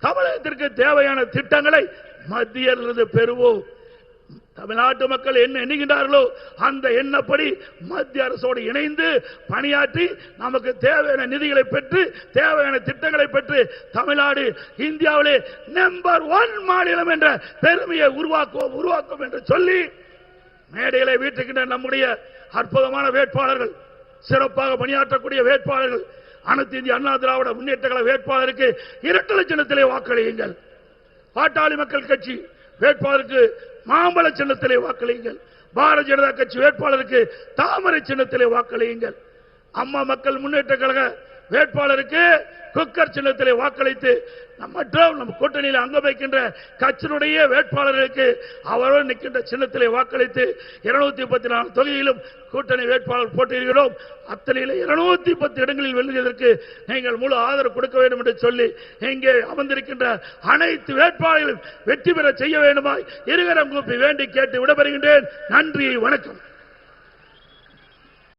தமிழகத்திற்கு தேவையான திட்டங்களை மத்தியிலிருந்து பெறுவோம். தமிழ்நாட்டு மக்கள் என்ன எண்ணுகின்றார்களோ அந்த எண்ணப்படி மத்திய அரசோடு இணைந்து பணியாற்றி நமக்கு தேவையான நிதிகளை பெற்று தேவையான திட்டங்களை பெற்று தமிழ்நாடு இந்தியாவிலே நம்பர் 1 மாநிலம் என்ற பெருமையை உருவாக்கும் என்று சொல்லி மேடைகளை வீட்டுக்கின்ற நம்முடைய அற்புதமான வேட்பாளர்கள், சிறப்பாக பணியாற்றக்கூடிய வேட்பாளர்கள், அனைத்து இந்திய அண்ணா திராவிட முன்னேற்ற கழக வேட்பாளருக்கு இரட்டை சின்னத்திலே வாக்களியுங்கள். பாட்டாளி மக்கள் கட்சி வேட்பாளருக்கு மாம்பழ சின்னத்திலே வாக்களியுங்கள். பாரதிய ஜனதா கட்சி வேட்பாளருக்கு தாமரை சின்னத்திலே வாக்களியுங்கள். அம்மா மக்கள் முன்னேற்ற கழக வேட்பாளருக்கு குக்கர் சின்னத்திலே வாக்களித்து நம்ம கூட்டணியில் அங்க வைக்கின்ற கட்சியினுடைய வேட்பாளர்களுக்கு அவரோடு நிற்கின்ற சின்னத்திலே வாக்களித்து 234 தொகுதியிலும் கூட்டணி வேட்பாளர் போட்டியிடுகிறோம். அத்தனையில் 210 இடங்களில் வெல்லுவதற்கு நீங்கள் முழு ஆதரவு கொடுக்க வேண்டும் என்று சொல்லி இங்கே அமர்ந்திருக்கின்ற அனைத்து வேட்பாளர்களும் வெற்றி பெற செய்ய வேண்டுமாய் இருகரம் கூப்பி வேண்டி கேட்டு விடைபெறுகின்றேன். நன்றி, வணக்கம்.